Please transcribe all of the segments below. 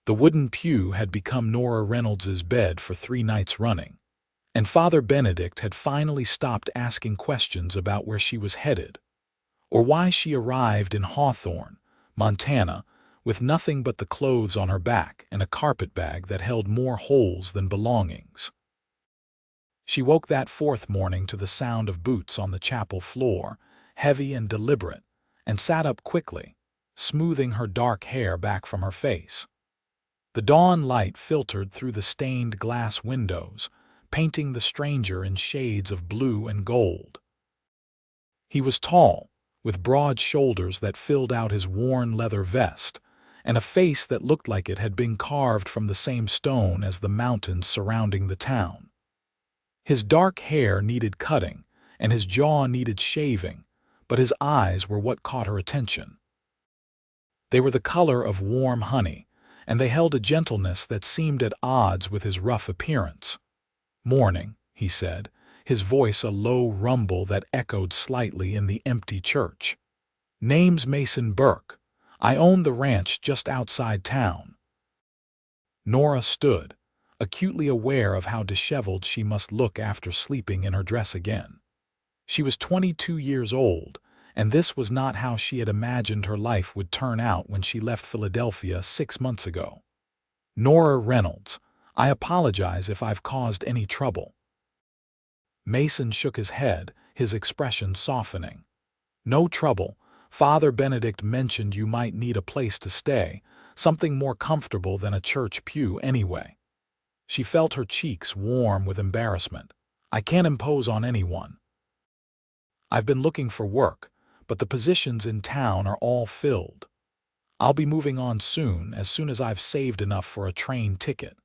The wooden pew had become Nora Reynolds's bed for 3 nights running, and Father Benedict had finally stopped asking questions about where she was headed, or why she arrived in Hawthorne, Montana, with nothing but the clothes on her back and a carpet bag that held more holes than belongings. She woke that 4th morning to the sound of boots on the chapel floor, heavy and deliberate, and sat up quickly, smoothing her dark hair back from her face. The dawn light filtered through the stained glass windows, painting the stranger in shades of blue and gold. He was tall, with broad shoulders that filled out his worn leather vest, and a face that looked like it had been carved from the same stone as the mountains surrounding the town. His dark hair needed cutting, and his jaw needed shaving, but his eyes were what caught her attention. They were the color of warm honey, and they held a gentleness that seemed at odds with his rough appearance. "Morning," he said, his voice a low rumble that echoed slightly in the empty church. "Name's Mason Burke. I own the ranch just outside town." Nora stood, acutely aware of how disheveled she must look after sleeping in her dress again. She was 22 years old, and this was not how she had imagined her life would turn out when she left Philadelphia 6 months ago. "Nora Reynolds, I apologize if I've caused any trouble." Mason shook his head, his expression softening. "No trouble. Father Benedict mentioned you might need a place to stay, something more comfortable than a church pew anyway." She felt her cheeks warm with embarrassment. "I can't impose on anyone. I've been looking for work, but the positions in town are all filled. I'll be moving on soon as I've saved enough for a train ticket."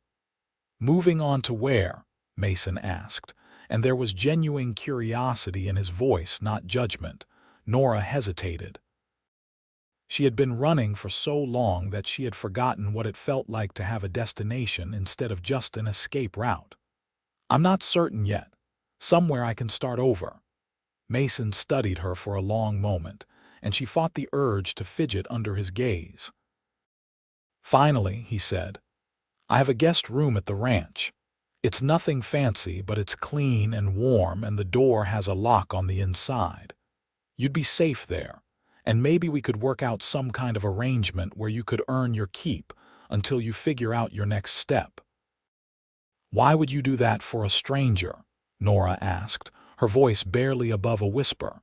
"Moving on to where?" Mason asked, and there was genuine curiosity in his voice, not judgment. Nora hesitated. She had been running for so long that she had forgotten what it felt like to have a destination instead of just an escape route. "I'm not certain yet. Somewhere I can start over." Mason studied her for a long moment, and she fought the urge to fidget under his gaze. Finally, he said, "I have a guest room at the ranch. It's nothing fancy, but it's clean and warm, and the door has a lock on the inside. You'd be safe there, and maybe we could work out some kind of arrangement where you could earn your keep until you figure out your next step." "Why would you do that for a stranger?" Nora asked, her voice barely above a whisper.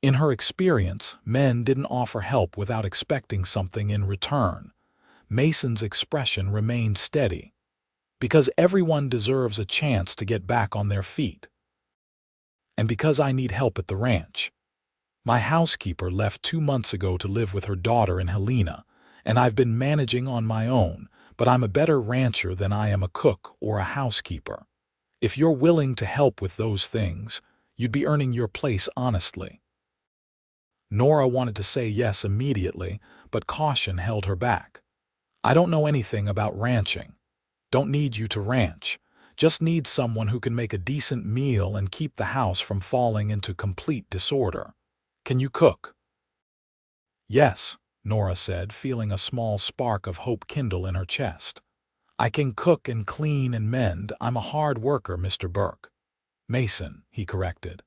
In her experience, men didn't offer help without expecting something in return. Mason's expression remained steady. "Because everyone deserves a chance to get back on their feet. And because I need help at the ranch. My housekeeper left 2 months ago to live with her daughter in Helena, and I've been managing on my own, but I'm a better rancher than I am a cook or a housekeeper. If you're willing to help with those things, you'd be earning your place honestly." Nora wanted to say yes immediately, but caution held her back. "I don't know anything about ranching. Don't need you to ranch. Just need someone who can make a decent meal and keep the house from falling into complete disorder. Can you cook?" "Yes," Nora said, feeling a small spark of hope kindle in her chest. "I can cook and clean and mend. I'm a hard worker, Mr. Burke." "Mason," he corrected.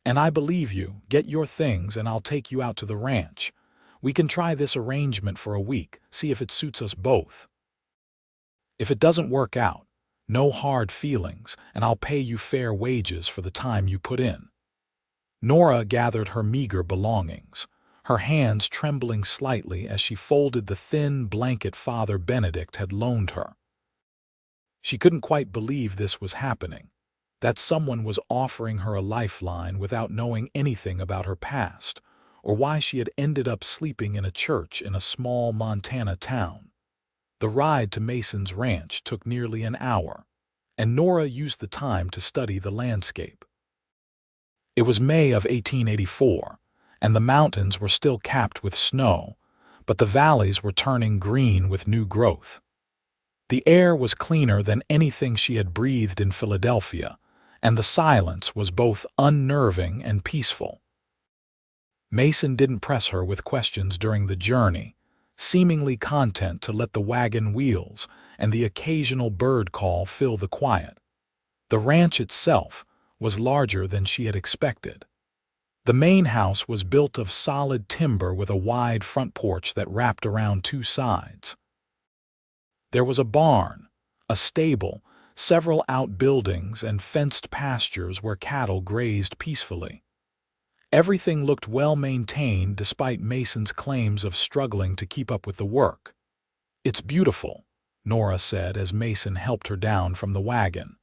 "And I believe you. Get your things and I'll take you out to the ranch. We can try this arrangement for a week, see if it suits us both. If it doesn't work out, no hard feelings, and I'll pay you fair wages for the time you put in." Nora gathered her meager belongings, her hands trembling slightly as she folded the thin blanket Father Benedict had loaned her. She couldn't quite believe this was happening, that someone was offering her a lifeline without knowing anything about her past, or why she had ended up sleeping in a church in a small Montana town. The ride to Mason's ranch took nearly an hour, and Nora used the time to study the landscape. It was May of 1884, and the mountains were still capped with snow, but the valleys were turning green with new growth. The air was cleaner than anything she had breathed in Philadelphia, and the silence was both unnerving and peaceful. Mason didn't press her with questions during the journey, seemingly content to let the wagon wheels and the occasional bird call fill the quiet. The ranch itself was larger than she had expected. The main house was built of solid timber with a wide front porch that wrapped around two sides. There was a barn, a stable, several outbuildings, and fenced pastures where cattle grazed peacefully. Everything looked well maintained despite Mason's claims of struggling to keep up with the work. "It's beautiful," Nora said as Mason helped her down from the wagon.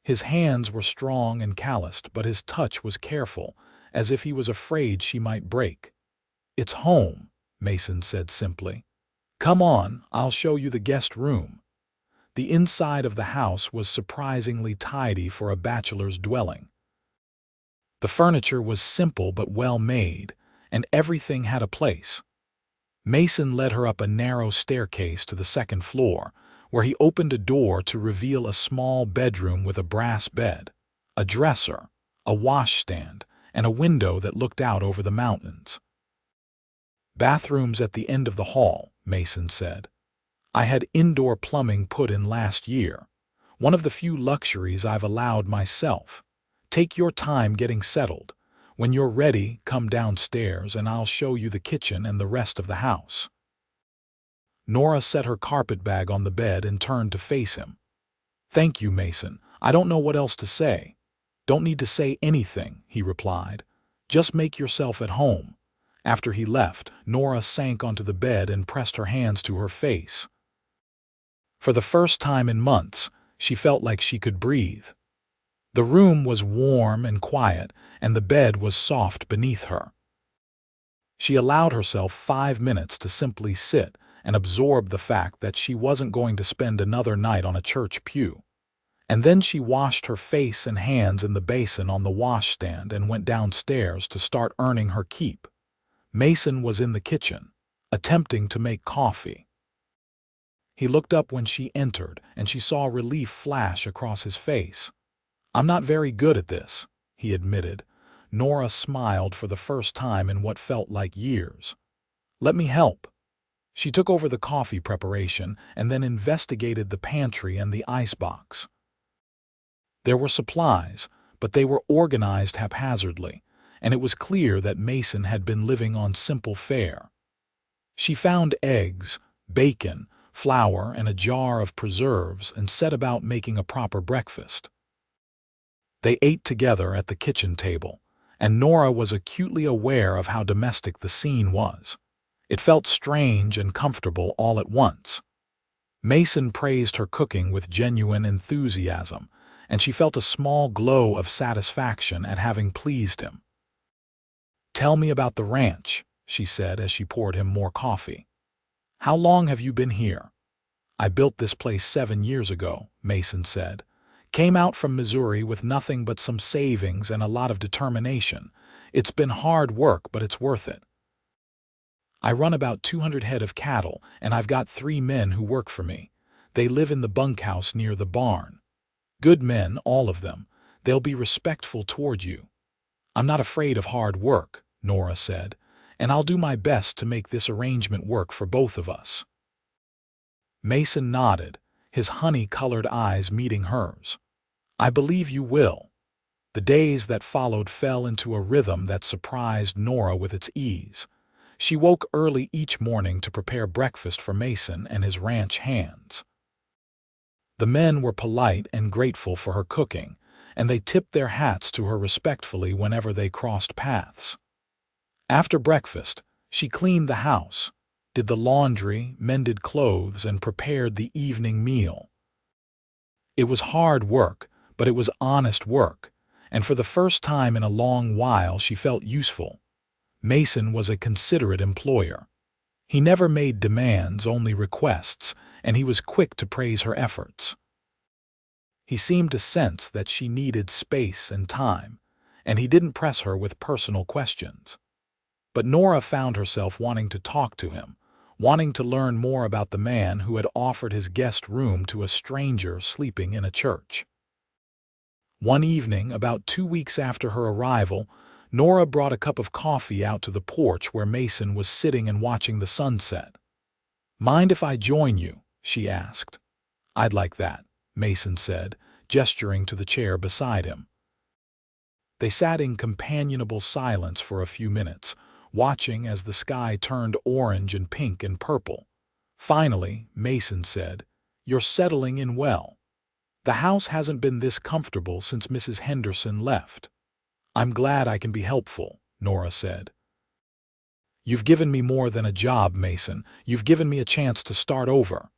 His hands were strong and calloused, but his touch was careful, as if he was afraid she might break. "It's home," Mason said simply. "Come on, I'll show you the guest room." The inside of the house was surprisingly tidy for a bachelor's dwelling. The furniture was simple but well made, and everything had a place. Mason led her up a narrow staircase to the second floor, where he opened a door to reveal a small bedroom with a brass bed, a dresser, a washstand, and a window that looked out over the mountains. "Bathrooms at the end of the hall," Mason said. "I had indoor plumbing put in last year, one of the few luxuries I've allowed myself. Take your time getting settled. When you're ready, come downstairs and I'll show you the kitchen and the rest of the house." Nora set her carpetbag on the bed and turned to face him. "Thank you, Mason. I don't know what else to say." "Don't need to say anything," he replied. "Just make yourself at home." After he left, Nora sank onto the bed and pressed her hands to her face. For the first time in months, she felt like she could breathe. The room was warm and quiet, and the bed was soft beneath her. She allowed herself 5 minutes to simply sit and absorb the fact that she wasn't going to spend another night on a church pew. And then she washed her face and hands in the basin on the washstand and went downstairs to start earning her keep. Mason was in the kitchen, attempting to make coffee. He looked up when she entered, and she saw relief flash across his face. "I'm not very good at this," he admitted. Nora smiled for the first time in what felt like years. "Let me help." She took over the coffee preparation and then investigated the pantry and the icebox. There were supplies, but they were organized haphazardly, and it was clear that Mason had been living on simple fare. She found eggs, bacon, flour, and a jar of preserves and set about making a proper breakfast. They ate together at the kitchen table, and Nora was acutely aware of how domestic the scene was. It felt strange and comfortable all at once. Mason praised her cooking with genuine enthusiasm, and she felt a small glow of satisfaction at having pleased him. "Tell me about the ranch," she said as she poured him more coffee. "How long have you been here?" "I built this place 7 years ago," Mason said. "Came out from Missouri with nothing but some savings and a lot of determination. It's been hard work, but it's worth it. I run about 200 head of cattle, and I've got 3 men who work for me. They live in the bunkhouse near the barn. Good men, all of them. They'll be respectful toward you." "I'm not afraid of hard work," Nora said, "and I'll do my best to make this arrangement work for both of us." Mason nodded, his honey-colored eyes meeting hers. "I believe you will." The days that followed fell into a rhythm that surprised Nora with its ease. She woke early each morning to prepare breakfast for Mason and his ranch hands. The men were polite and grateful for her cooking, and they tipped their hats to her respectfully whenever they crossed paths. After breakfast, she cleaned the house, did the laundry, mended clothes, and prepared the evening meal. It was hard work, but it was honest work, and for the first time in a long while she felt useful. Mason was a considerate employer. He never made demands, only requests, and he was quick to praise her efforts. He seemed to sense that she needed space and time, and he didn't press her with personal questions. But Nora found herself wanting to talk to him, wanting to learn more about the man who had offered his guest room to a stranger sleeping in a church. One evening, about 2 weeks after her arrival, Nora brought a cup of coffee out to the porch where Mason was sitting and watching the sunset. "Mind if I join you?" she asked. "I'd like that," Mason said, gesturing to the chair beside him. They sat in companionable silence for a few minutes, watching as the sky turned orange and pink and purple. Finally, Mason said, "You're settling in well. The house hasn't been this comfortable since Mrs. Henderson left." "I'm glad I can be helpful," Nora said. "You've given me more than a job, Mason. You've given me a chance to start over."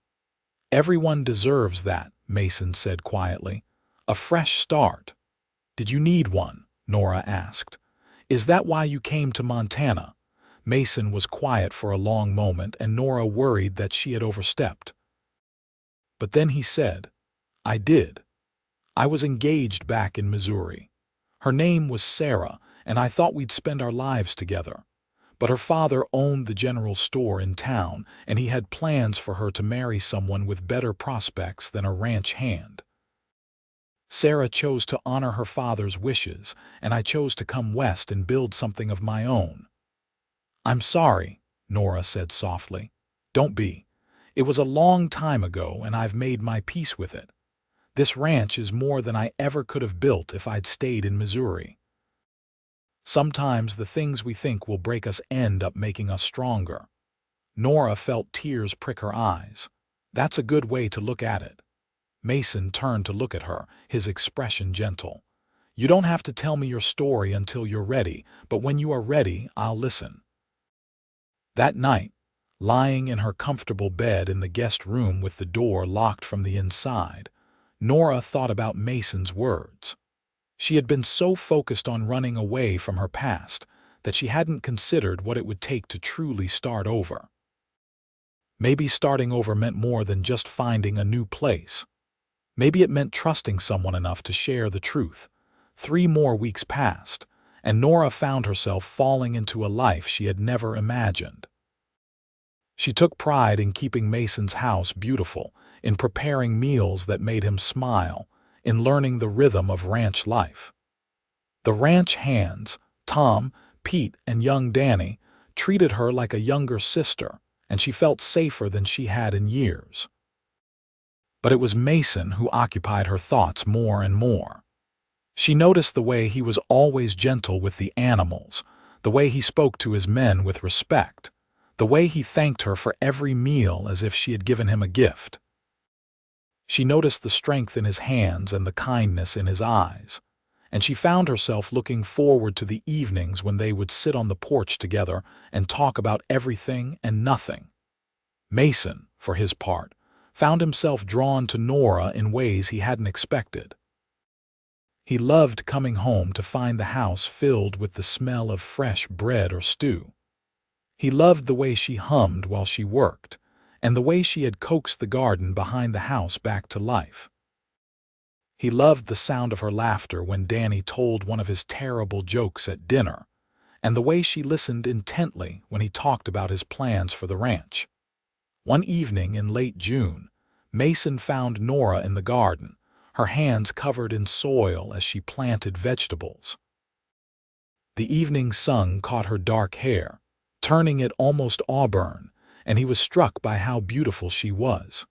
"Everyone deserves that," Mason said quietly. "A fresh start." "Did you need one?" Nora asked. "Is that why you came to Montana?" Mason was quiet for a long moment, and Nora worried that she had overstepped. But then he said, "I did. I was engaged back in Missouri. Her name was Sarah, and I thought we'd spend our lives together. But her father owned the general store in town, and he had plans for her to marry someone with better prospects than a ranch hand. Sarah chose to honor her father's wishes, and I chose to come west and build something of my own." "I'm sorry," Nora said softly. "Don't be. It was a long time ago, and I've made my peace with it. This ranch is more than I ever could have built if I'd stayed in Missouri." Sometimes the things we think will break us end up making us stronger. Nora felt tears prick her eyes. "That's a good way to look at it." Mason turned to look at her, his expression gentle. "You don't have to tell me your story until you're ready, but when you are ready, I'll listen." That night, lying in her comfortable bed in the guest room with the door locked from the inside, Nora thought about Mason's words. She had been so focused on running away from her past that she hadn't considered what it would take to truly start over. Maybe starting over meant more than just finding a new place. Maybe it meant trusting someone enough to share the truth. 3 more weeks passed, and Nora found herself falling into a life she had never imagined. She took pride in keeping Mason's house beautiful, in preparing meals that made him smile, in learning the rhythm of ranch life. The ranch hands, Tom, Pete, and young Danny, treated her like a younger sister, and she felt safer than she had in years. But it was Mason who occupied her thoughts more and more. She noticed the way he was always gentle with the animals, the way he spoke to his men with respect, the way he thanked her for every meal as if she had given him a gift. She noticed the strength in his hands and the kindness in his eyes, and she found herself looking forward to the evenings when they would sit on the porch together and talk about everything and nothing. Mason, for his part, found himself drawn to Nora in ways he hadn't expected. He loved coming home to find the house filled with the smell of fresh bread or stew. He loved the way she hummed while she worked, and the way she had coaxed the garden behind the house back to life. He loved the sound of her laughter when Danny told one of his terrible jokes at dinner, and the way she listened intently when he talked about his plans for the ranch. One evening in late June, Mason found Nora in the garden, her hands covered in soil as she planted vegetables. The evening sun caught her dark hair, turning it almost auburn, and he was struck by how beautiful she was.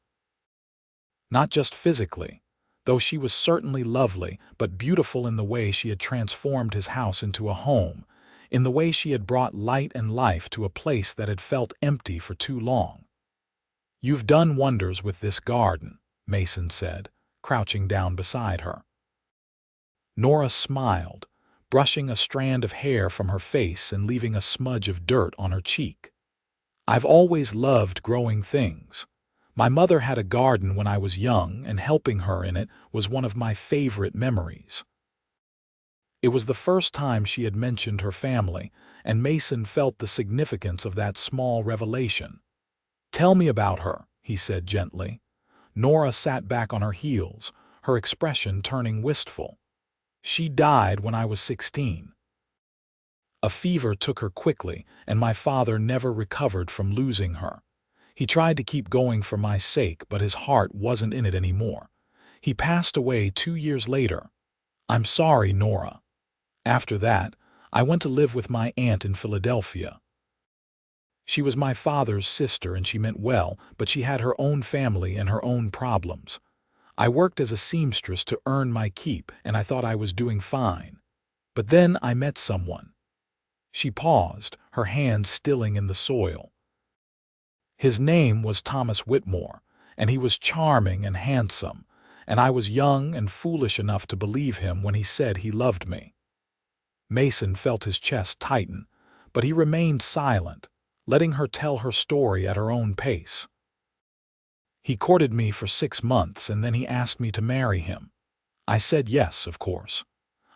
Not just physically, though she was certainly lovely, but beautiful in the way she had transformed his house into a home, in the way she had brought light and life to a place that had felt empty for too long. "You've done wonders with this garden," Mason said, crouching down beside her. Nora smiled, brushing a strand of hair from her face and leaving a smudge of dirt on her cheek. "I've always loved growing things. My mother had a garden when I was young, and helping her in it was one of my favorite memories." It was the first time she had mentioned her family, and Mason felt the significance of that small revelation. "Tell me about her," he said gently. Nora sat back on her heels, her expression turning wistful. "She died when I was 16. A fever took her quickly, and my father never recovered from losing her. He tried to keep going for my sake, but his heart wasn't in it anymore. He passed away 2 years later. I'm sorry, Nora. After that, I went to live with my aunt in Philadelphia. She was my father's sister and she meant well, but she had her own family and her own problems. I worked as a seamstress to earn my keep and I thought I was doing fine. But then I met someone. She paused, her hands stilling in the soil. His name was Thomas Whitmore, and he was charming and handsome, and I was young and foolish enough to believe him when he said he loved me. Mason felt his chest tighten, but he remained silent, letting her tell her story at her own pace. He courted me for 6 months and then he asked me to marry him. I said yes, of course.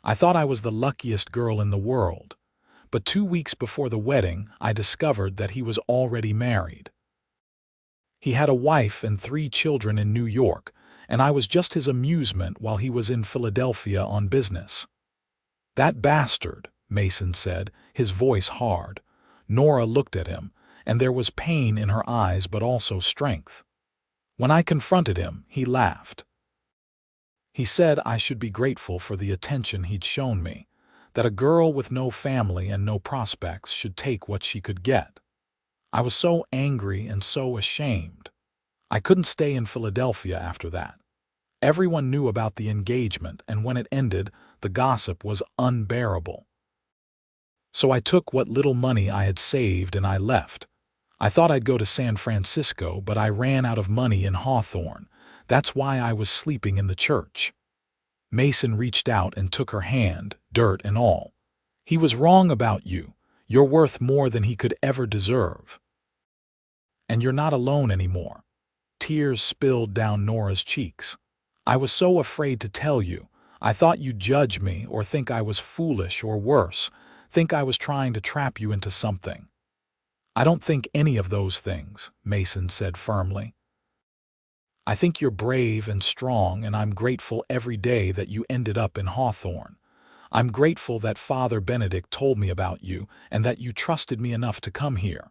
I thought I was the luckiest girl in the world. But 2 weeks before the wedding, I discovered that he was already married. He had a wife and 3 children in New York, and I was just his amusement while he was in Philadelphia on business. "That bastard," Mason said, his voice hard. Nora looked at him, and there was pain in her eyes but also strength. When I confronted him, he laughed. He said I should be grateful for the attention he'd shown me, that a girl with no family and no prospects should take what she could get. I was so angry and so ashamed. I couldn't stay in Philadelphia after that. Everyone knew about the engagement, and when it ended, the gossip was unbearable. So I took what little money I had saved and I left. I thought I'd go to San Francisco, but I ran out of money in Hawthorne. That's why I was sleeping in the church. Mason reached out and took her hand, dirt and all. He was wrong about you. You're worth more than he could ever deserve. And you're not alone anymore. Tears spilled down Nora's cheeks. I was so afraid to tell you. I thought you'd judge me or think I was foolish or worse, think I was trying to trap you into something. I don't think any of those things, Mason said firmly. I think you're brave and strong, and I'm grateful every day that you ended up in Hawthorne. I'm grateful that Father Benedict told me about you and that you trusted me enough to come here.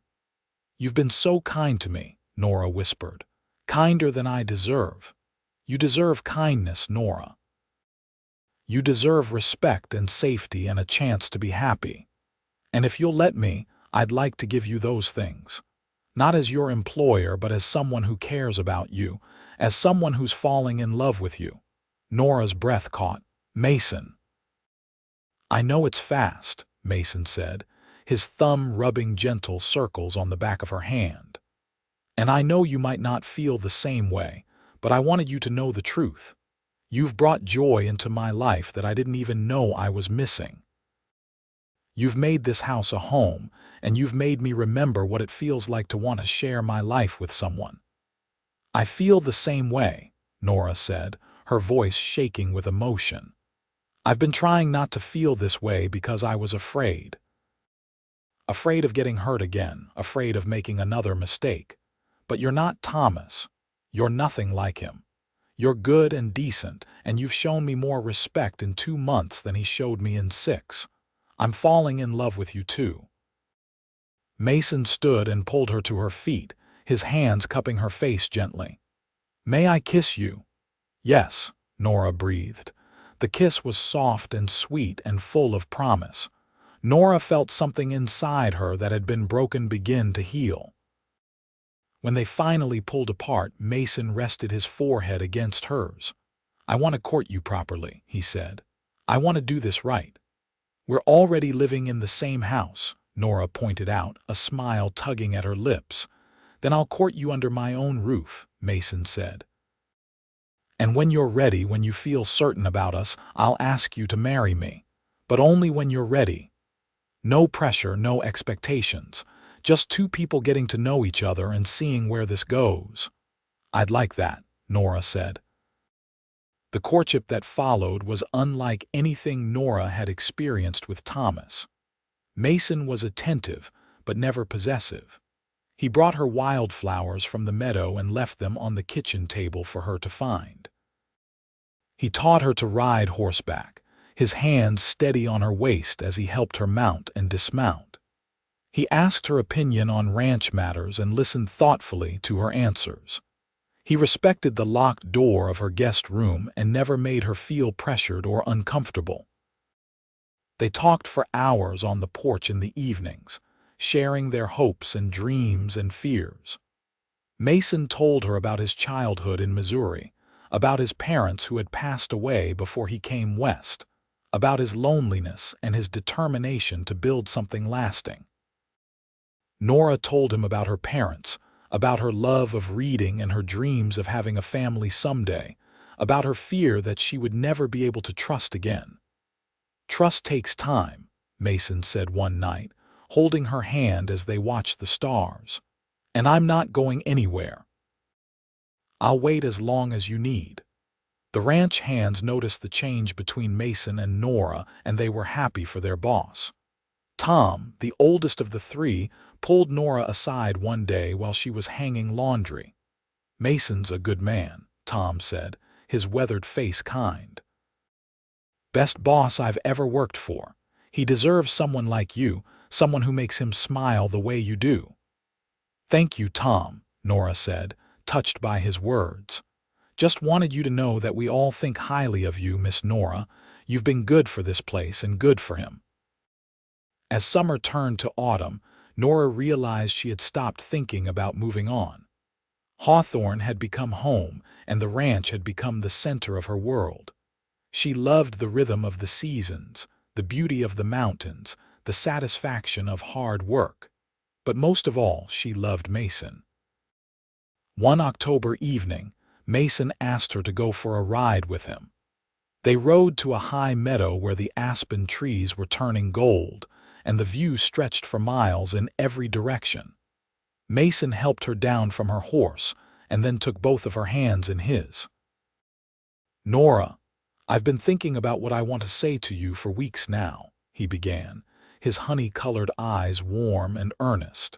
You've been so kind to me, Nora whispered. Kinder than I deserve. You deserve kindness, Nora. You deserve respect and safety and a chance to be happy. And if you'll let me, I'd like to give you those things. Not as your employer, but as someone who cares about you, as someone who's falling in love with you. Nora's breath caught. Mason. I know it's fast, Mason said, his thumb rubbing gentle circles on the back of her hand. And I know you might not feel the same way, but I wanted you to know the truth. You've brought joy into my life that I didn't even know I was missing. You've made this house a home, and you've made me remember what it feels like to want to share my life with someone. I feel the same way, Nora said, her voice shaking with emotion. I've been trying not to feel this way because I was afraid. Afraid of getting hurt again, afraid of making another mistake. But you're not Thomas. You're nothing like him. You're good and decent, and you've shown me more respect in 2 months than he showed me in 6. I'm falling in love with you too. Mason stood and pulled her to her feet, his hands cupping her face gently. May I kiss you? Yes, Nora breathed. The kiss was soft and sweet and full of promise. Nora felt something inside her that had been broken begin to heal. When they finally pulled apart, Mason rested his forehead against hers. I want to court you properly, he said. I want to do this right. We're already living in the same house, Nora pointed out, a smile tugging at her lips. Then I'll court you under my own roof, Mason said. And when you're ready, when you feel certain about us, I'll ask you to marry me. But only when you're ready. No pressure, no expectations. Just 2 people getting to know each other and seeing where this goes. I'd like that, Nora said. The courtship that followed was unlike anything Nora had experienced with Thomas. Mason was attentive, but never possessive. He brought her wildflowers from the meadow and left them on the kitchen table for her to find. He taught her to ride horseback, his hands steady on her waist as he helped her mount and dismount. He asked her opinion on ranch matters and listened thoughtfully to her answers. He respected the locked door of her guest room and never made her feel pressured or uncomfortable. They talked for hours on the porch in the evenings, sharing their hopes and dreams and fears. Mason told her about his childhood in Missouri, about his parents who had passed away before he came west, about his loneliness and his determination to build something lasting. Nora told him about her parents, about her love of reading and her dreams of having a family someday, about her fear that she would never be able to trust again. "Trust takes time," Mason said one night, holding her hand as they watched the stars. "And I'm not going anywhere. I'll wait as long as you need." The ranch hands noticed the change between Mason and Nora, and they were happy for their boss. Tom, the oldest of the three, pulled Nora aside one day while she was hanging laundry. "Mason's a good man," Tom said, his weathered face kind. "Best boss I've ever worked for. He deserves someone like you, someone who makes him smile the way you do." "Thank you, Tom," Nora said, touched by his words. "Just wanted you to know that we all think highly of you, Miss Nora. You've been good for this place and good for him." As summer turned to autumn, Nora realized she had stopped thinking about moving on. Hawthorne had become home, and the ranch had become the center of her world. She loved the rhythm of the seasons, the beauty of the mountains, the satisfaction of hard work. But most of all, she loved Mason. One October evening, Mason asked her to go for a ride with him. They rode to a high meadow where the aspen trees were turning gold, and the view stretched for miles in every direction. Mason helped her down from her horse and then took both of her hands in his. "Nora, I've been thinking about what I want to say to you for weeks now," he began, his honey-colored eyes warm and earnest.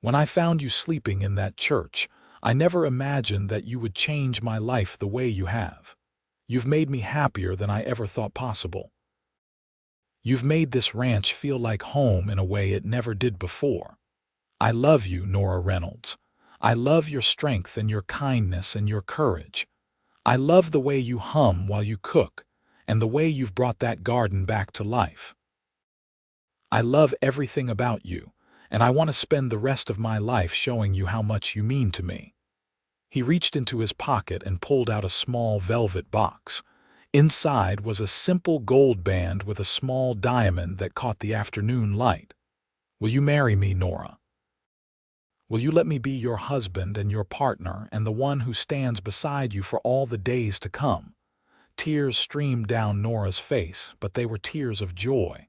"When I found you sleeping in that church, I never imagined that you would change my life the way you have. You've made me happier than I ever thought possible. You've made this ranch feel like home in a way it never did before. I love you, Nora Reynolds. I love your strength and your kindness and your courage. I love the way you hum while you cook, and the way you've brought that garden back to life. I love everything about you, and I want to spend the rest of my life showing you how much you mean to me." He reached into his pocket and pulled out a small velvet box. Inside was a simple gold band with a small diamond that caught the afternoon light. "Will you marry me, Nora? Will you let me be your husband and your partner and the one who stands beside you for all the days to come?" Tears streamed down Nora's face, but they were tears of joy.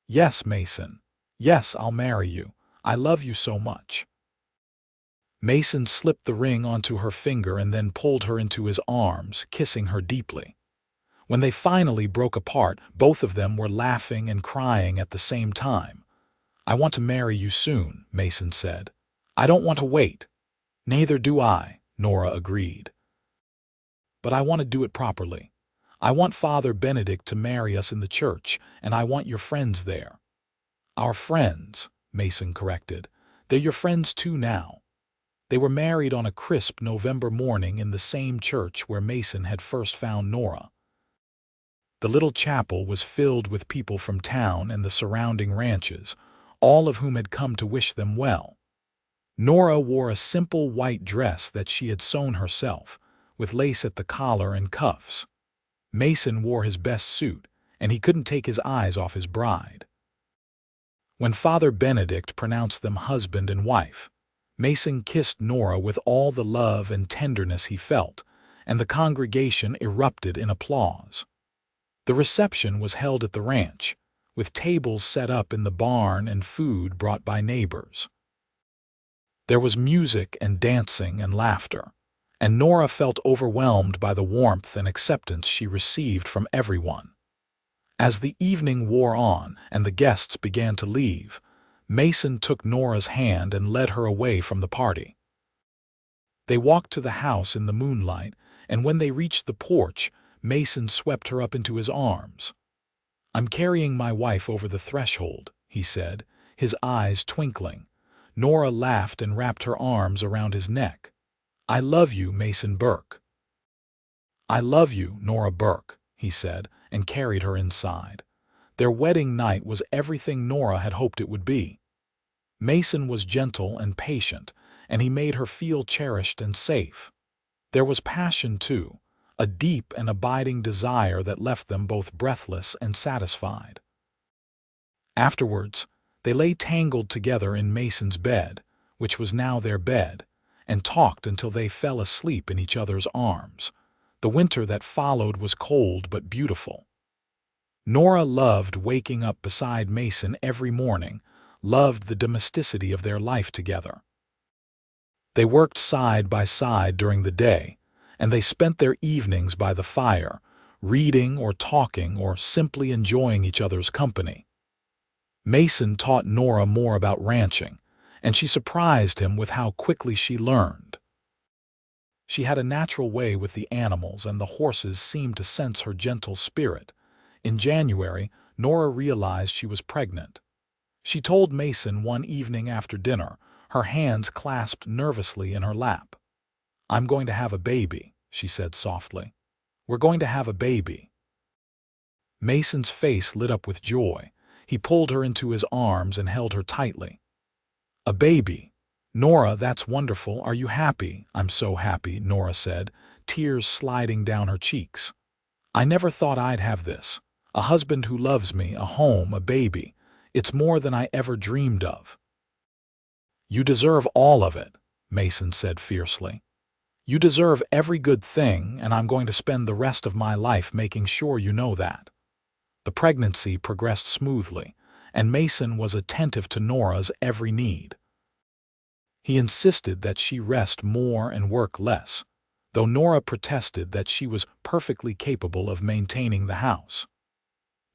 "Yes, Mason. Yes, I'll marry you. I love you so much." Mason slipped the ring onto her finger and then pulled her into his arms, kissing her deeply. When they finally broke apart, both of them were laughing and crying at the same time. "I want to marry you soon," Mason said. "I don't want to wait." "Neither do I," Nora agreed. "But I want to do it properly. I want Father Benedict to marry us in the church, and I want your friends there." "Our friends," Mason corrected. "They're your friends too now." They were married on a crisp November morning in the same church where Mason had first found Nora. The little chapel was filled with people from town and the surrounding ranches, all of whom had come to wish them well. Nora wore a simple white dress that she had sewn herself, with lace at the collar and cuffs. Mason wore his best suit, and he couldn't take his eyes off his bride. When Father Benedict pronounced them husband and wife, Mason kissed Nora with all the love and tenderness he felt, and the congregation erupted in applause. The reception was held at the ranch, with tables set up in the barn and food brought by neighbors. There was music and dancing and laughter, and Nora felt overwhelmed by the warmth and acceptance she received from everyone. As the evening wore on and the guests began to leave, Mason took Nora's hand and led her away from the party. They walked to the house in the moonlight, and when they reached the porch, Mason swept her up into his arms. "I'm carrying my wife over the threshold," he said, his eyes twinkling. Nora laughed and wrapped her arms around his neck. "I love you, Mason Burke." "I love you, Nora Burke," he said, and carried her inside. Their wedding night was everything Nora had hoped it would be. Mason was gentle and patient, and he made her feel cherished and safe. There was passion, too, a deep and abiding desire that left them both breathless and satisfied. Afterwards, they lay tangled together in Mason's bed, which was now their bed, and talked until they fell asleep in each other's arms. The winter that followed was cold but beautiful. Nora loved waking up beside Mason every morning, loved the domesticity of their life together. They worked side by side during the day, and they spent their evenings by the fire, reading or talking or simply enjoying each other's company. Mason taught Nora more about ranching, and she surprised him with how quickly she learned. She had a natural way with the animals, and the horses seemed to sense her gentle spirit. In January, Nora realized she was pregnant. She told Mason one evening after dinner, her hands clasped nervously in her lap. "I'm going to have a baby," she said softly. "We're going to have a baby." Mason's face lit up with joy. He pulled her into his arms and held her tightly. "A baby? Nora, that's wonderful. Are you happy?" "I'm so happy," Nora said, tears sliding down her cheeks. "I never thought I'd have this. A husband who loves me, a home, a baby. It's more than I ever dreamed of." "You deserve all of it," Mason said fiercely. "You deserve every good thing, and I'm going to spend the rest of my life making sure you know that." The pregnancy progressed smoothly, and Mason was attentive to Nora's every need. He insisted that she rest more and work less, though Nora protested that she was perfectly capable of maintaining the house.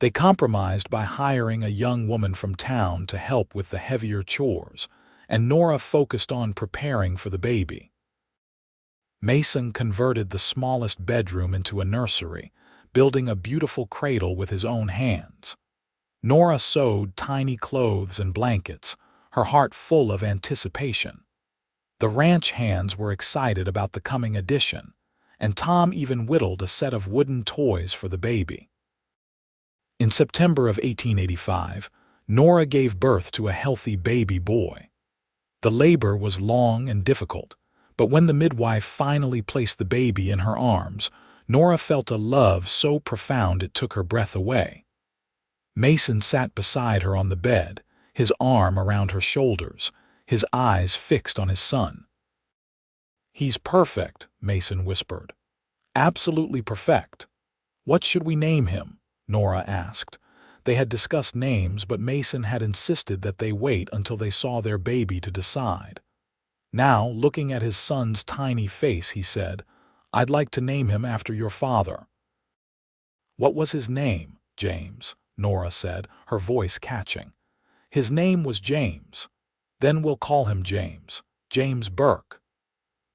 They compromised by hiring a young woman from town to help with the heavier chores, and Nora focused on preparing for the baby. Mason converted the smallest bedroom into a nursery, building a beautiful cradle with his own hands. Nora sewed tiny clothes and blankets, her heart full of anticipation. The ranch hands were excited about the coming addition, and Tom even whittled a set of wooden toys for the baby. In September of 1885, Nora gave birth to a healthy baby boy. The labor was long and difficult, but when the midwife finally placed the baby in her arms, Nora felt a love so profound it took her breath away. Mason sat beside her on the bed, his arm around her shoulders, his eyes fixed on his son. "He's perfect," Mason whispered. "Absolutely perfect." "What should we name him?" Nora asked. They had discussed names, but Mason had insisted that they wait until they saw their baby to decide. Now, looking at his son's tiny face, he said, "I'd like to name him after your father." "What was his name?" "James," Nora said, her voice catching. "His name was James. Then we'll call him James. James Burke."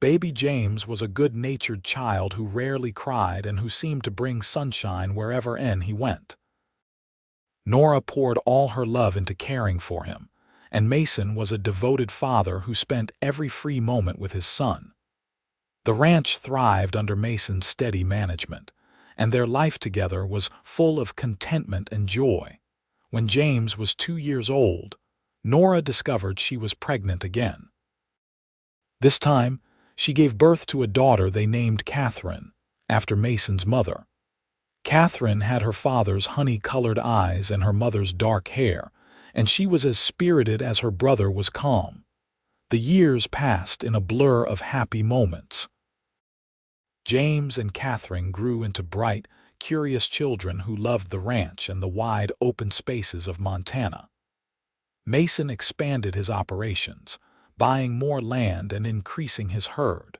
Baby James was a good-natured child who rarely cried and who seemed to bring sunshine wherever he went. Nora poured all her love into caring for him, and Mason was a devoted father who spent every free moment with his son. The ranch thrived under Mason's steady management, and their life together was full of contentment and joy. When James was 2 years old, Nora discovered she was pregnant again. This time, she gave birth to a daughter they named Catherine, after Mason's mother. Catherine had her father's honey-colored eyes and her mother's dark hair, and she was as spirited as her brother was calm. The years passed in a blur of happy moments. James and Catherine grew into bright, curious children who loved the ranch and the wide, open spaces of Montana. Mason expanded his operations, buying more land and increasing his herd.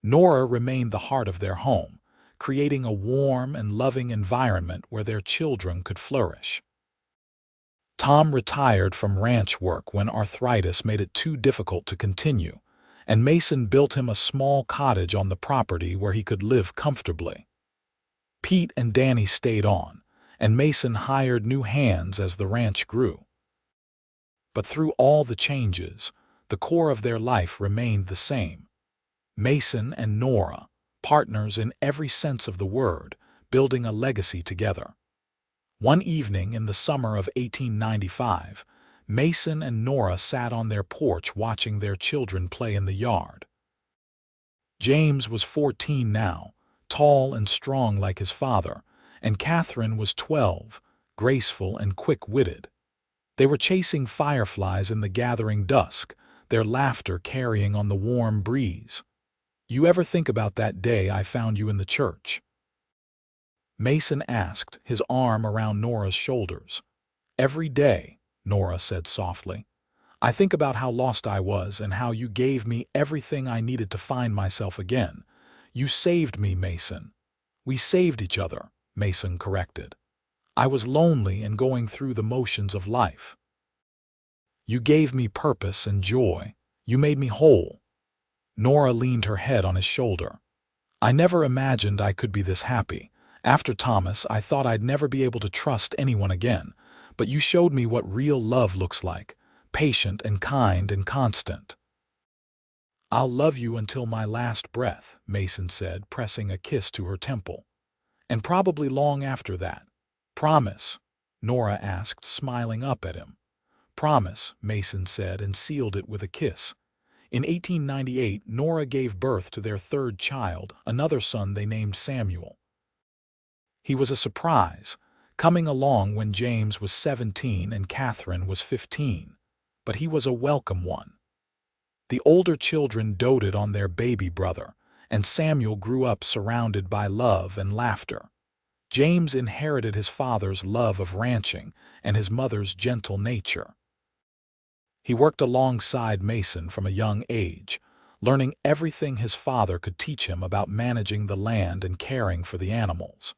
Nora remained the heart of their home, creating a warm and loving environment where their children could flourish. Tom retired from ranch work when arthritis made it too difficult to continue, and Mason built him a small cottage on the property where he could live comfortably. Pete and Danny stayed on, and Mason hired new hands as the ranch grew. But through all the changes, the core of their life remained the same. Mason and Nora, partners in every sense of the word, building a legacy together. One evening in the summer of 1895, Mason and Nora sat on their porch watching their children play in the yard. James was 14 now, tall and strong like his father, and Catherine was 12, graceful and quick-witted. They were chasing fireflies in the gathering dusk, their laughter carrying on the warm breeze. "You ever think about that day I found you in the church?" Mason asked, his arm around Nora's shoulders. "Every day," Nora said softly. "I think about how lost I was and how you gave me everything I needed to find myself again. You saved me, Mason." "We saved each other," Mason corrected. "I was lonely and going through the motions of life. You gave me purpose and joy. You made me whole." Nora leaned her head on his shoulder. "I never imagined I could be this happy. After Thomas, I thought I'd never be able to trust anyone again. But you showed me what real love looks like, patient and kind and constant." "I'll love you until my last breath," Mason said, pressing a kiss to her temple. "And probably long after that." "Promise?" Nora asked, smiling up at him. "Promise," Mason said, and sealed it with a kiss. In 1898, Nora gave birth to their third child, another son they named Samuel. He was a surprise, coming along when James was 17 and Catherine was 15, but he was a welcome one. The older children doted on their baby brother, and Samuel grew up surrounded by love and laughter. James inherited his father's love of ranching and his mother's gentle nature. He worked alongside Mason from a young age, learning everything his father could teach him about managing the land and caring for the animals.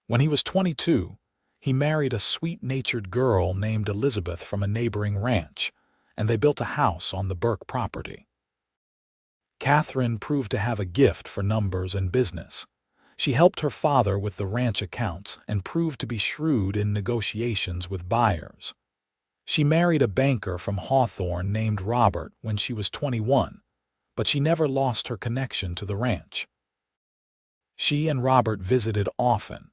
When he was 22, he married a sweet-natured girl named Elizabeth from a neighboring ranch, and they built a house on the Burke property. Catherine proved to have a gift for numbers and business. She helped her father with the ranch accounts and proved to be shrewd in negotiations with buyers. She married a banker from Hawthorne named Robert when she was 21, but she never lost her connection to the ranch. She and Robert visited often,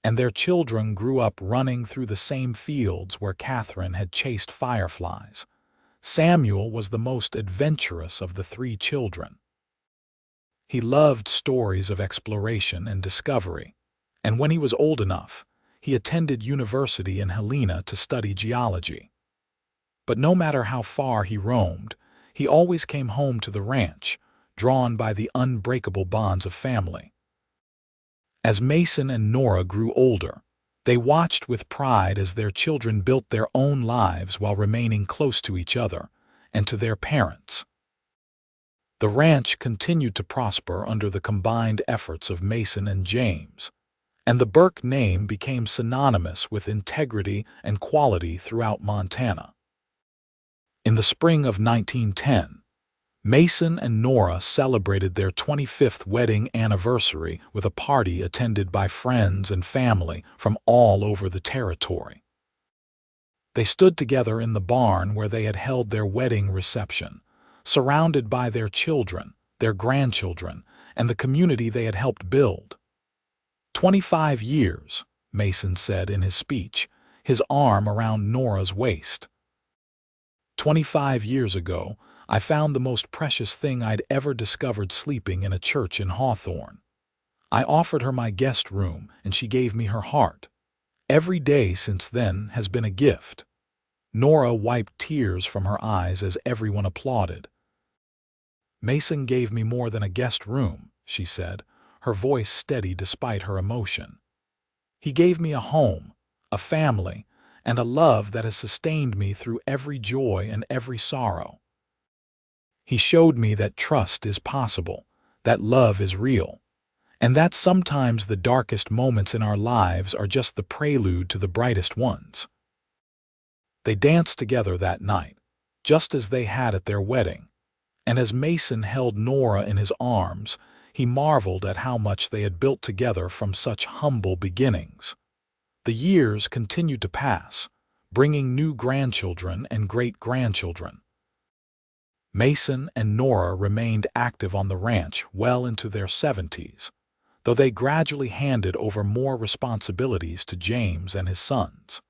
and their children grew up running through the same fields where Catherine had chased fireflies. Samuel was the most adventurous of the three children. He loved stories of exploration and discovery, and when he was old enough, he attended university in Helena to study geology. But no matter how far he roamed, he always came home to the ranch, drawn by the unbreakable bonds of family. As Mason and Nora grew older, they watched with pride as their children built their own lives while remaining close to each other and to their parents. The ranch continued to prosper under the combined efforts of Mason and James, and the Burke name became synonymous with integrity and quality throughout Montana. In the spring of 1910, Mason and Nora celebrated their 25th wedding anniversary with a party attended by friends and family from all over the territory. They stood together in the barn where they had held their wedding reception, surrounded by their children, their grandchildren, and the community they had helped build. 25 years, Mason said in his speech, his arm around Nora's waist. 25 years ago, I found the most precious thing I'd ever discovered sleeping in a church in Hawthorne. I offered her my guest room, and she gave me her heart. Every day since then has been a gift." Nora wiped tears from her eyes as everyone applauded. "Mason gave me more than a guest room," she said, her voice steady despite her emotion. "He gave me a home, a family, and a love that has sustained me through every joy and every sorrow. He showed me that trust is possible, that love is real, and that sometimes the darkest moments in our lives are just the prelude to the brightest ones." They danced together that night, just as they had at their wedding, and as Mason held Nora in his arms, he marveled at how much they had built together from such humble beginnings. The years continued to pass, bringing new grandchildren and great-grandchildren. Mason and Nora remained active on the ranch well into their 70s. though they gradually handed over more responsibilities to James and his sons.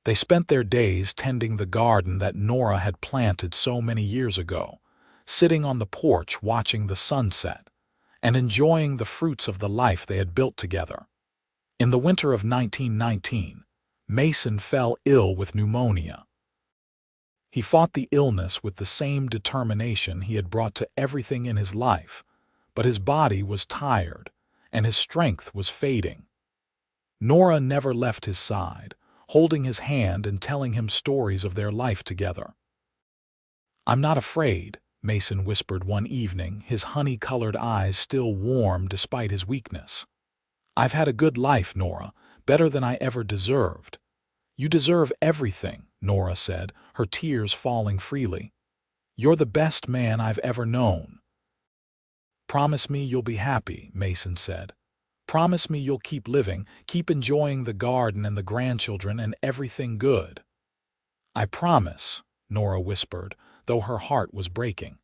They spent their days tending the garden that Nora had planted so many years ago, sitting on the porch watching the sunset, and enjoying the fruits of the life they had built together. In the winter of 1919, Mason fell ill with pneumonia. He fought the illness with the same determination he had brought to everything in his life, but his body was tired, and his strength was fading. Nora never left his side, holding his hand and telling him stories of their life together. "I'm not afraid," Mason whispered one evening, his honey-colored eyes still warm despite his weakness. "I've had a good life, Nora, better than I ever deserved." "You deserve everything," Nora said, her tears falling freely. "You're the best man I've ever known." "Promise me you'll be happy," Mason said. "Promise me you'll keep living, keep enjoying the garden and the grandchildren and everything good." "I promise," Nora whispered, though her heart was breaking.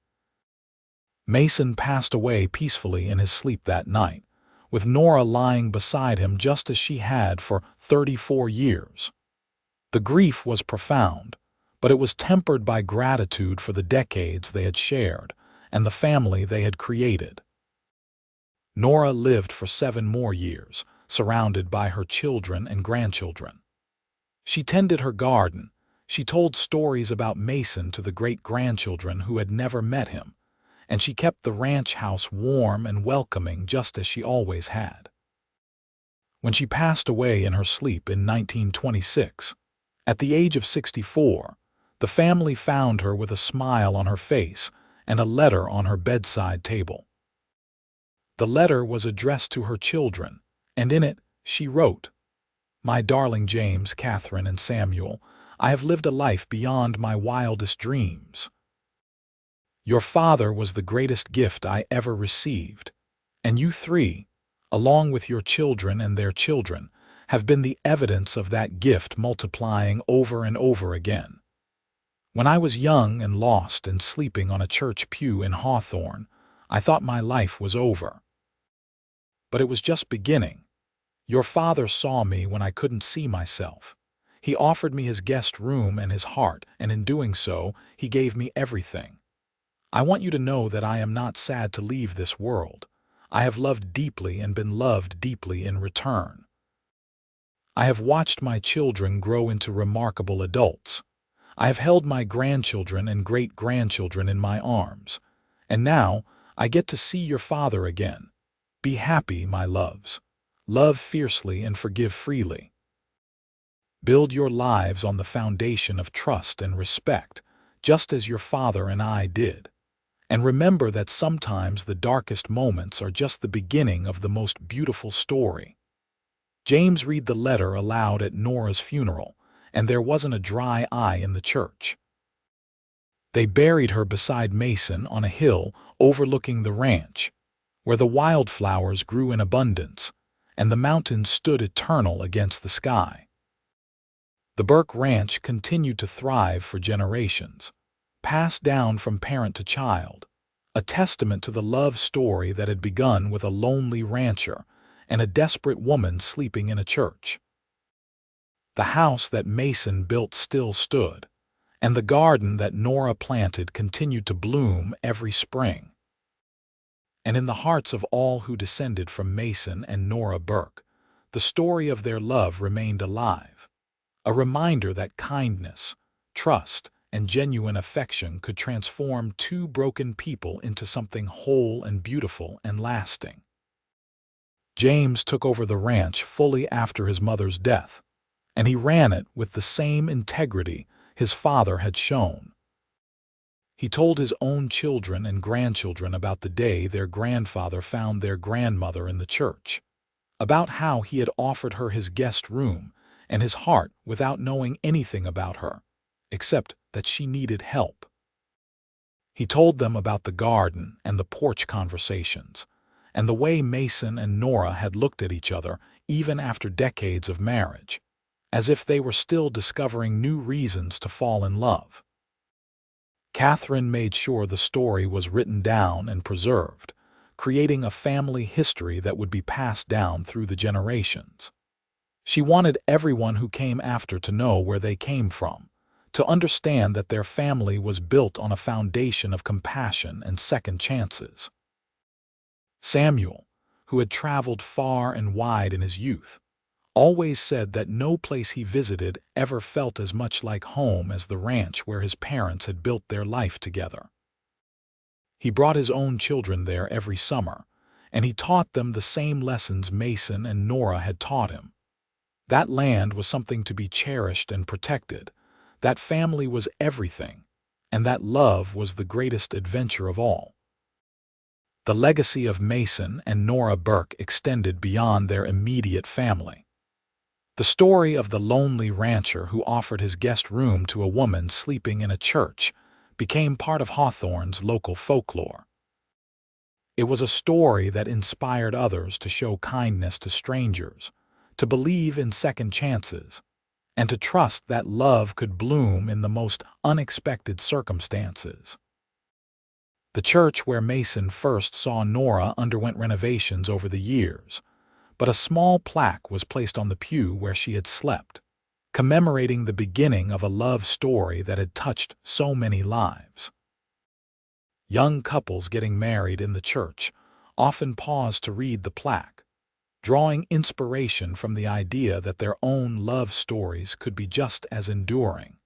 Mason passed away peacefully in his sleep that night, with Nora lying beside him just as she had for 34 years. The grief was profound, but it was tempered by gratitude for the decades they had shared and the family they had created. Nora lived for 7 more years, surrounded by her children and grandchildren. She tended her garden. She told stories about Mason to the great-grandchildren who had never met him, and she kept the ranch house warm and welcoming just as she always had. When she passed away in her sleep in 1926, at the age of 64, the family found her with a smile on her face and a letter on her bedside table. The letter was addressed to her children, and in it she wrote, "My darling James, Catherine, and Samuel, I have lived a life beyond my wildest dreams. Your father was the greatest gift I ever received, and you three, along with your children and their children, have been the evidence of that gift multiplying over and over again. When I was young and lost and sleeping on a church pew in Hawthorne, I thought my life was over. But it was just beginning. Your father saw me when I couldn't see myself. He offered me his guest room and his heart, and in doing so, he gave me everything. I want you to know that I am not sad to leave this world. I have loved deeply and been loved deeply in return. I have watched my children grow into remarkable adults. I have held my grandchildren and great-grandchildren in my arms. And now, I get to see your father again. Be happy, my loves. Love fiercely and forgive freely. Build your lives on the foundation of trust and respect, just as your father and I did. And remember that sometimes the darkest moments are just the beginning of the most beautiful story." James read the letter aloud at Nora's funeral, and there wasn't a dry eye in the church. They buried her beside Mason on a hill overlooking the ranch, where the wildflowers grew in abundance, and the mountains stood eternal against the sky. The Burke Ranch continued to thrive for generations, passed down from parent to child, a testament to the love story that had begun with a lonely rancher and a desperate woman sleeping in a church. The house that Mason built still stood, and the garden that Nora planted continued to bloom every spring. And in the hearts of all who descended from Mason and Nora Burke, the story of their love remained alive, a reminder that kindness, trust, and genuine affection could transform 2 broken people into something whole and beautiful and lasting. James took over the ranch fully after his mother's death, and he ran it with the same integrity his father had shown. He told his own children and grandchildren about the day their grandfather found their grandmother in the church, about how he had offered her his guest room and his heart without knowing anything about her, except that she needed help. He told them about the garden and the porch conversations, and the way Mason and Nora had looked at each other even after decades of marriage, as if they were still discovering new reasons to fall in love. Catherine made sure the story was written down and preserved, creating a family history that would be passed down through the generations. She wanted everyone who came after to know where they came from, to understand that their family was built on a foundation of compassion and second chances. Samuel, who had traveled far and wide in his youth, always said that no place he visited ever felt as much like home as the ranch where his parents had built their life together. He brought his own children there every summer, and he taught them the same lessons Mason and Nora had taught him. That land was something to be cherished and protected. That family was everything, and that love was the greatest adventure of all. The legacy of Mason and Nora Burke extended beyond their immediate family. The story of the lonely rancher who offered his guest room to a woman sleeping in a church became part of Hawthorne's local folklore. It was a story that inspired others to show kindness to strangers, to believe in second chances, and to trust that love could bloom in the most unexpected circumstances. The church where Mason first saw Nora underwent renovations over the years, but a small plaque was placed on the pew where she had slept, commemorating the beginning of a love story that had touched so many lives. Young couples getting married in the church often paused to read the plaque, drawing inspiration from the idea that their own love stories could be just as enduring.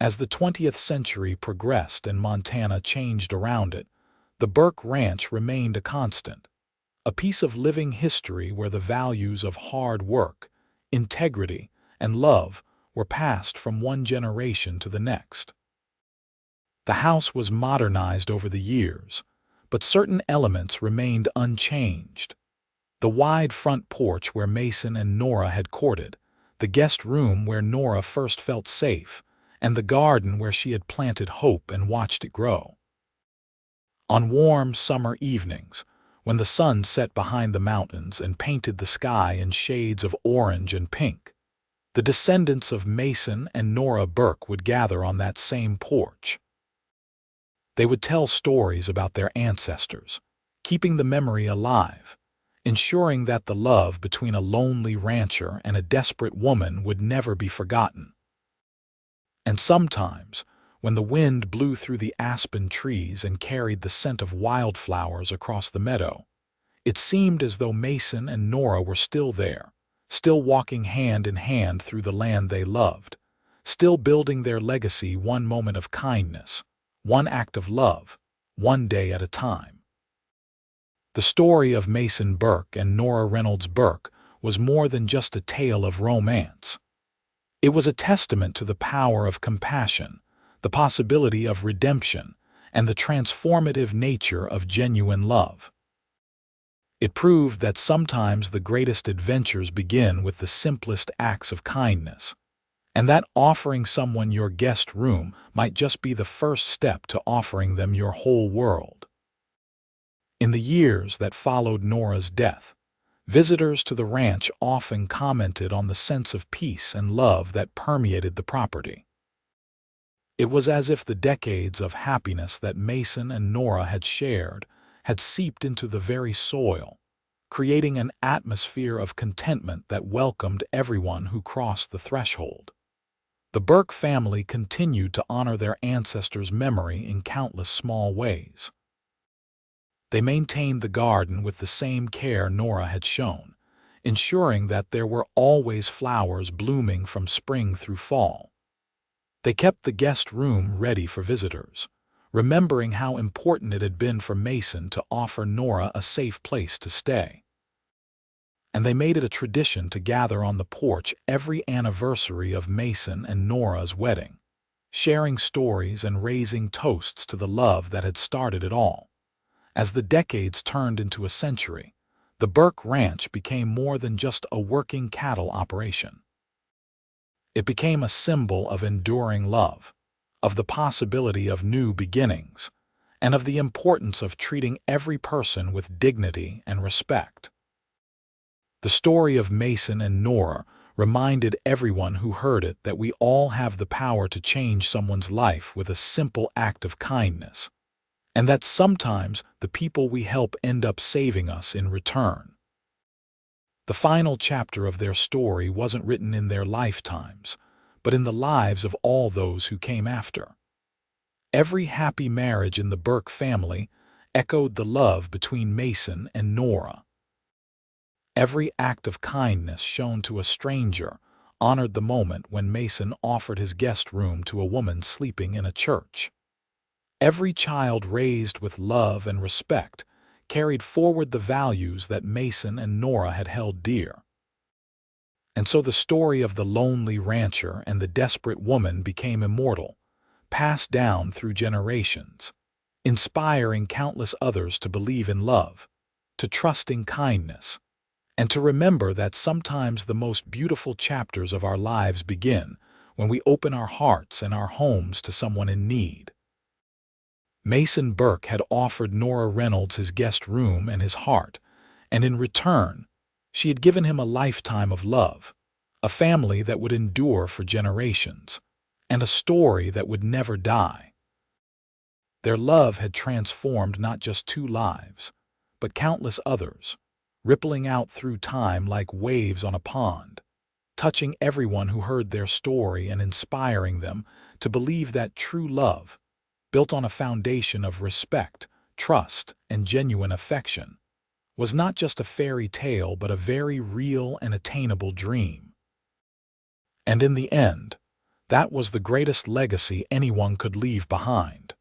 As the 20th century progressed and Montana changed around it, the Burke Ranch remained a constant, a piece of living history where the values of hard work, integrity, and love were passed from one generation to the next. The house was modernized over the years, but certain elements remained unchanged. The wide front porch where Mason and Nora had courted, the guest room where Nora first felt safe, and the garden where she had planted hope and watched it grow. On warm summer evenings, when the sun set behind the mountains and painted the sky in shades of orange and pink, the descendants of Mason and Nora Burke would gather on that same porch. They would tell stories about their ancestors, keeping the memory alive, ensuring that the love between a lonely rancher and a desperate woman would never be forgotten. And sometimes, when the wind blew through the aspen trees and carried the scent of wildflowers across the meadow, it seemed as though Mason and Nora were still there, still walking hand in hand through the land they loved, still building their legacy one moment of kindness, one act of love, one day at a time. The story of Mason Burke and Nora Reynolds Burke was more than just a tale of romance. It was a testament to the power of compassion, the possibility of redemption, and the transformative nature of genuine love. It proved that sometimes the greatest adventures begin with the simplest acts of kindness, and that offering someone your guest room might just be the first step to offering them your whole world. In the years that followed Nora's death, visitors to the ranch often commented on the sense of peace and love that permeated the property. It was as if the decades of happiness that Mason and Nora had shared had seeped into the very soil, creating an atmosphere of contentment that welcomed everyone who crossed the threshold. The Burke family continued to honor their ancestors' memory in countless small ways. They maintained the garden with the same care Nora had shown, ensuring that there were always flowers blooming from spring through fall. They kept the guest room ready for visitors, remembering how important it had been for Mason to offer Nora a safe place to stay. And they made it a tradition to gather on the porch every anniversary of Mason and Nora's wedding, sharing stories and raising toasts to the love that had started it all. As the decades turned into a century, the Burke Ranch became more than just a working cattle operation. It became a symbol of enduring love, of the possibility of new beginnings, and of the importance of treating every person with dignity and respect. The story of Mason and Nora reminded everyone who heard it that we all have the power to change someone's life with a simple act of kindness. and that sometimes the people we help end up saving us in return. The final chapter of their story wasn't written in their lifetimes, but in the lives of all those who came after. Every happy marriage in the Burke family echoed the love between Mason and Nora. Every act of kindness shown to a stranger honored the moment when Mason offered his guest room to a woman sleeping in a church. Every child raised with love and respect carried forward the values that Mason and Nora had held dear. And so the story of the lonely rancher and the desperate woman became immortal, passed down through generations, inspiring countless others to believe in love, to trust in kindness, and to remember that sometimes the most beautiful chapters of our lives begin when we open our hearts and our homes to someone in need. Mason Burke had offered Nora Reynolds his guest room and his heart, and in return, she had given him a lifetime of love, a family that would endure for generations, and a story that would never die. Their love had transformed not just two lives, but countless others, rippling out through time like waves on a pond, touching everyone who heard their story and inspiring them to believe that true love, built on a foundation of respect, trust, and genuine affection, was not just a fairy tale but a very real and attainable dream. And in the end, that was the greatest legacy anyone could leave behind.